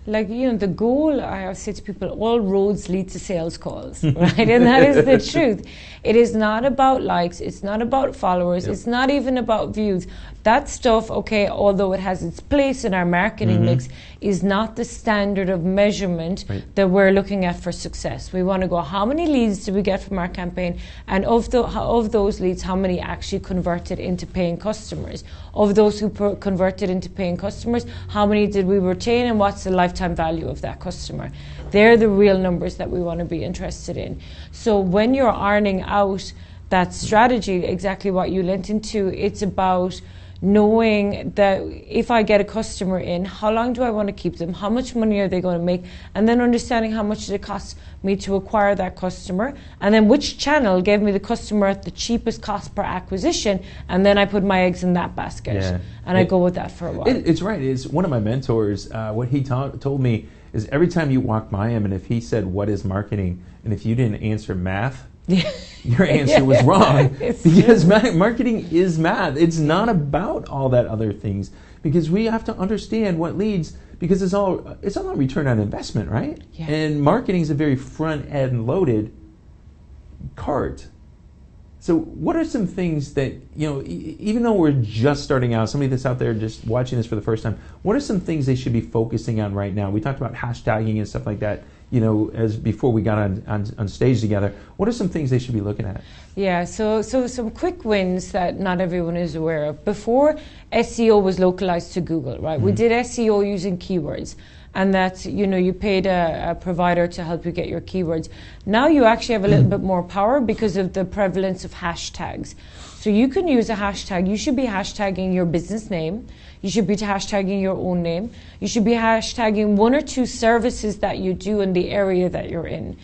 Like, the goal, I say to people, all roads lead to sales calls, right? And that is the truth. It is not about likes. It's not about followers. It's not even about views. That stuff, okay, although it has its place in our marketing mix, is not the standard of measurement that we're looking at for success. We want to go, how many leads did we get from our campaign? And of those leads, how many actually converted into paying customers? Of those who converted into paying customers, how many did we retain, and what's the lifetime value of that customer? They're the real numbers that we want to be interested in. So when you're ironing out that strategy, exactly what you lent into, it's about knowing that if I get a customer in, how long do I want to keep them? How much money are they going to make? And then understanding how much it costs me to acquire that customer, and then which channel gave me the customer at the cheapest cost per acquisition, and then I put my eggs in that basket. And I go with that for a while. It's right. It's one of my mentors. What he told me is every time you walk by him, and if he said, "What is marketing?" and if you didn't answer math, your answer was wrong, because marketing is math. It's not about all that other things, because we have to understand what leads, because it's all about return on investment, right? And marketing is a very front end loaded cart. So what are some things that, even though we're just starting out, somebody that's out there just watching this for the first time, what are some things they should be focusing on right now? We talked about hashtagging and stuff like that, as before we got on stage together. What are some things they should be looking at? Yeah, so some quick wins that not everyone is aware of. Before, SEO was localized to Google, right? We did SEO using keywords. And that's, you paid a provider to help you get your keywords. Now you actually have a little bit more power because of the prevalence of hashtags. So you can use a hashtag. You should be hashtagging your business name. You should be hashtagging your own name. You should be hashtagging one or two services that you do in the area that you're in,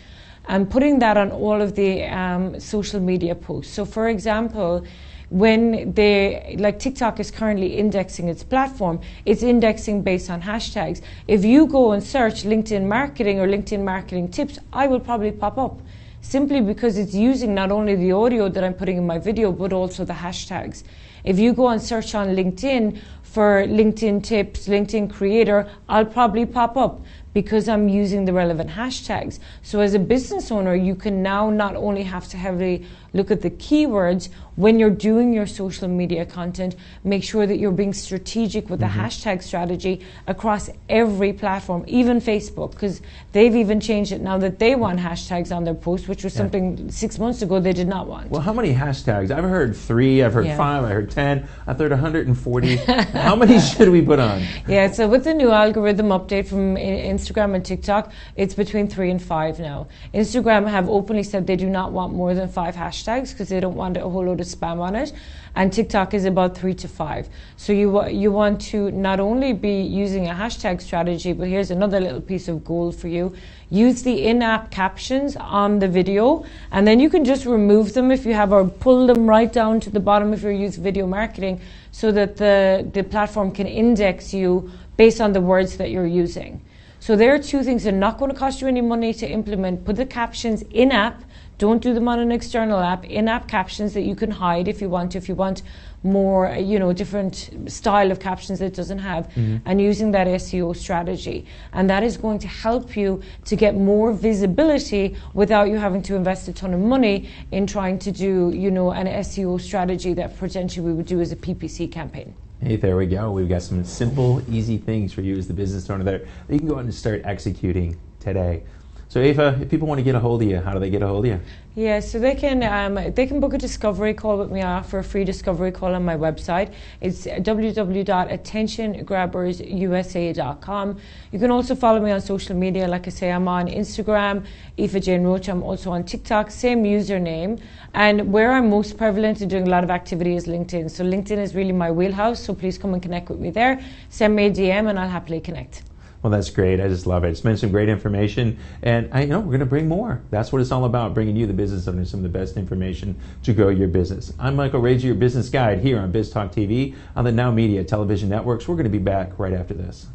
and putting that on all of the social media posts. So for example, when TikTok is currently indexing its platform, it's indexing based on hashtags. If you go and search LinkedIn marketing or LinkedIn marketing tips, I will probably pop up, simply because it's using not only the audio that I'm putting in my video, but also the hashtags. If you go and search on LinkedIn for LinkedIn tips, LinkedIn creator, I'll probably pop up, because I'm using the relevant hashtags. So as a business owner, you can now not only have to heavily look at the keywords when you're doing your social media content, make sure that you're being strategic with the hashtag strategy across every platform, even Facebook, because they've even changed it now that they want hashtags on their posts, which was something 6 months ago they did not want. Well, how many hashtags? I've heard 3, I've heard 5, I heard 10, I've heard 140. How many should we put on? Yeah, so with the new algorithm update from Instagram and TikTok, it's between 3 and 5 now. Instagram have openly said they do not want more than 5 hashtags because they don't want a whole load of spam on it, and TikTok is about 3 to 5. So you want to not only be using a hashtag strategy, but here's another little piece of gold for you. Use the in-app captions on the video, and then you can just remove them if you have, or pull them right down to the bottom if you're using video marketing, so that the platform can index you based on the words that you're using. So there are 2 things that are not going to cost you any money to implement. Put the captions in-app. Don't do them on an external app. In-app captions that you can hide if you want to. If you want more, different style of captions that it doesn't have, and using that SEO strategy. And that is going to help you to get more visibility without you having to invest a ton of money in trying to do, an SEO strategy that potentially we would do as a PPC campaign. Hey, there we go. We've got some simple, easy things for you as the business owner there that you can go out and start executing today. So Eva, if people want to get a hold of you, how do they get a hold of you? Yeah, so they can book a discovery call with me. I offer a free discovery call on my website. It's www.attentiongrabbersusa.com. You can also follow me on social media. Like I say, I'm on Instagram, Eva Jane Roach. I'm also on TikTok, same username. And where I'm most prevalent in doing a lot of activity is LinkedIn. So LinkedIn is really my wheelhouse. So please come and connect with me there. Send me a DM and I'll happily connect. Well, that's great. I just love it. It's been some great information, and I know we're going to bring more. That's what it's all about, bringing you, the business owner, some of the best information to grow your business. I'm Michael Rager, your business guide here on Biz Talk TV on the NowMedia Television networks. We're going to be back right after this.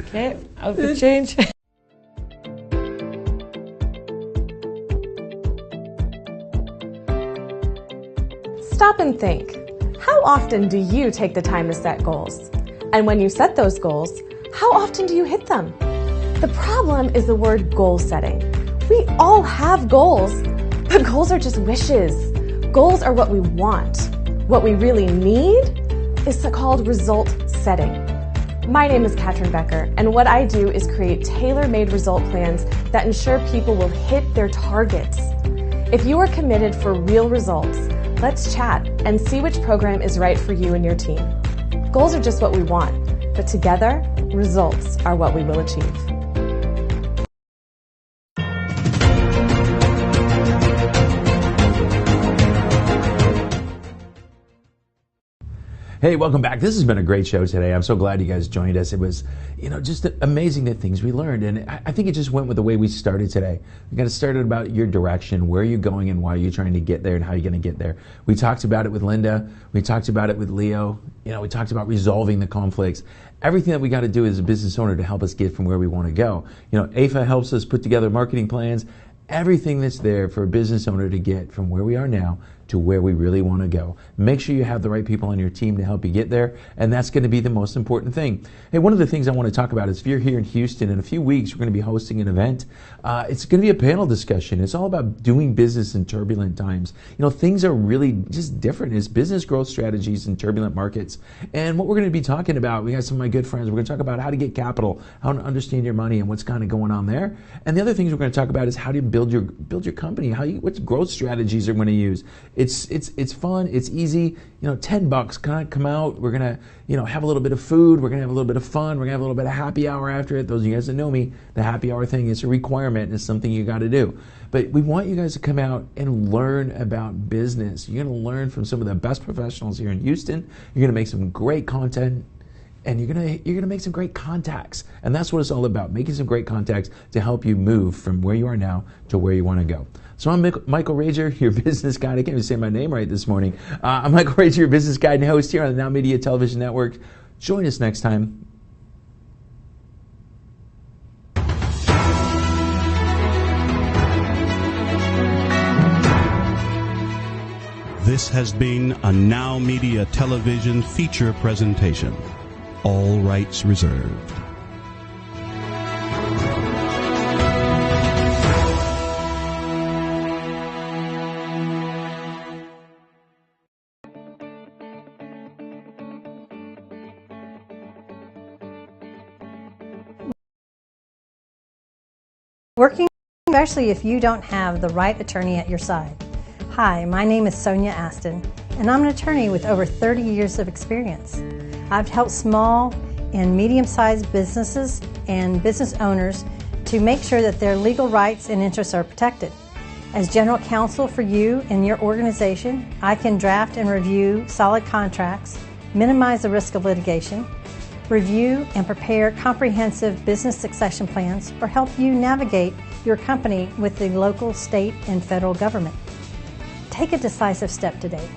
Okay, outfit change. Stop and think. How often do you take the time to set goals? And when you set those goals, how often do you hit them? The problem is the word goal setting. We all have goals, but goals are just wishes. Goals are what we want. What we really need is called result setting. My name is Katrin Becker, and what I do is create tailor-made result plans that ensure people will hit their targets. If you are committed for real results, let's chat and see which program is right for you and your team. Goals are just what we want, but together, results are what we will achieve. Hey, welcome back. This has been a great show today. I'm so glad you guys joined us. It was, just amazing the things we learned. And I think it just went with the way we started today. We got started about your direction, where you're going and why you're trying to get there and how you're going to get there. We talked about it with Linda. We talked about it with Leo. We talked about resolving the conflicts. Everything that we got to do as a business owner to help us get from where we want to go. AFA helps us put together marketing plans. Everything that's there for a business owner to get from where we are now to where we really want to go. Make sure you have the right people on your team to help you get there, and that's going to be the most important thing. Hey, one of the things I want to talk about is if you're here in Houston, in a few weeks, we're going to be hosting an event. It's going to be a panel discussion. It's all about doing business in turbulent times. Things are really just different. It's business growth strategies in turbulent markets. And what we're going to be talking about, we got some of my good friends, we're going to talk about how to get capital, how to understand your money and what's kind of going on there. And the other things we're going to talk about is how to build your company, what growth strategies are going to use. It's fun, it's easy, $10, come out, we're gonna, have a little bit of food, we're gonna have a little bit of fun, we're gonna have a little bit of happy hour after it. Those of you guys that know me, the happy hour thing is a requirement, it's something you gotta do. But we want you guys to come out and learn about business. You're gonna learn from some of the best professionals here in Houston, you're gonna make some great content, and you're gonna make some great contacts. And that's what it's all about, making some great contacts to help you move from where you are now to where you wanna go. So I'm Michael Rager, your business guide. I can't even say my name right this morning. I'm Michael Rager, your business guide and host here on the NowMedia Television Network. Join us next time. This has been a NowMedia Television feature presentation. All rights reserved. Working, especially if you don't have the right attorney at your side. Hi, my name is Sonia Aston, and I'm an attorney with over 30 years of experience. I've helped small and medium-sized businesses and business owners to make sure that their legal rights and interests are protected. As general counsel for you and your organization, I can draft and review solid contracts, minimize the risk of litigation, review and prepare comprehensive business succession plans, or help you navigate your company with the local, state, and federal government. Take a decisive step today.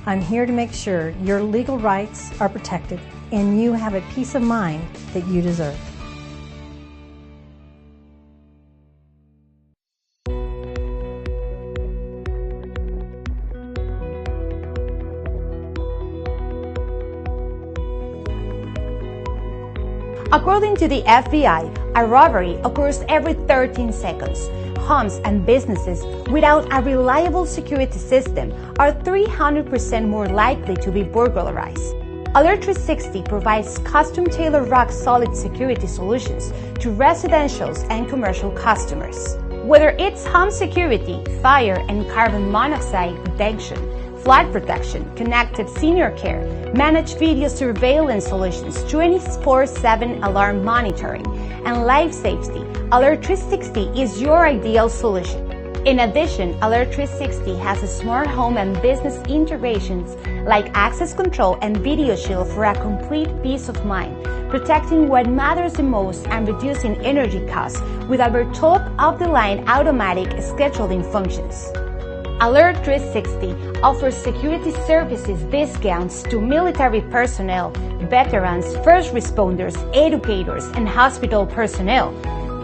I'm here to make sure your legal rights are protected and you have a peace of mind that you deserve. According to the FBI, a robbery occurs every 13 seconds. Homes and businesses without a reliable security system are 300% more likely to be burglarized. Alert 360 provides custom-tailored rock-solid security solutions to residential and commercial customers. Whether it's home security, fire and carbon monoxide detection, flood protection, connected senior care, managed video surveillance solutions, 24/7 alarm monitoring, and life safety, Alert 360 is your ideal solution. In addition, Alert 360 has a smart home and business integrations like access control and video shield for a complete peace of mind, protecting what matters the most and reducing energy costs with our top-of-the-line automatic scheduling functions. Alert 360 offers security services discounts to military personnel, veterans, first responders, educators, and hospital personnel.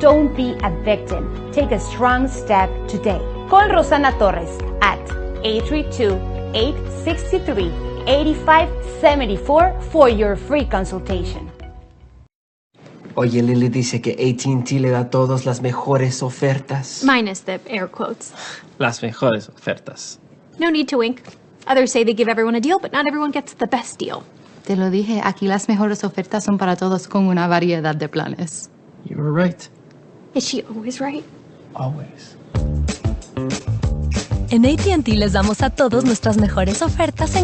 Don't be a victim. Take a strong step today. Call Rosana Torres at 832-863-8255 888-8574 for your free consultation. Oye, Lily dice que AT&T le da a todos las mejores ofertas. Minus the air quotes. Las mejores ofertas. No need to wink. Others say they give everyone a deal, but not everyone gets the best deal. Te lo dije, aquí las mejores ofertas son para todos con una variedad de planes. You were right. Is she always right? Always. En AT&T les damos a todos nuestras mejores ofertas en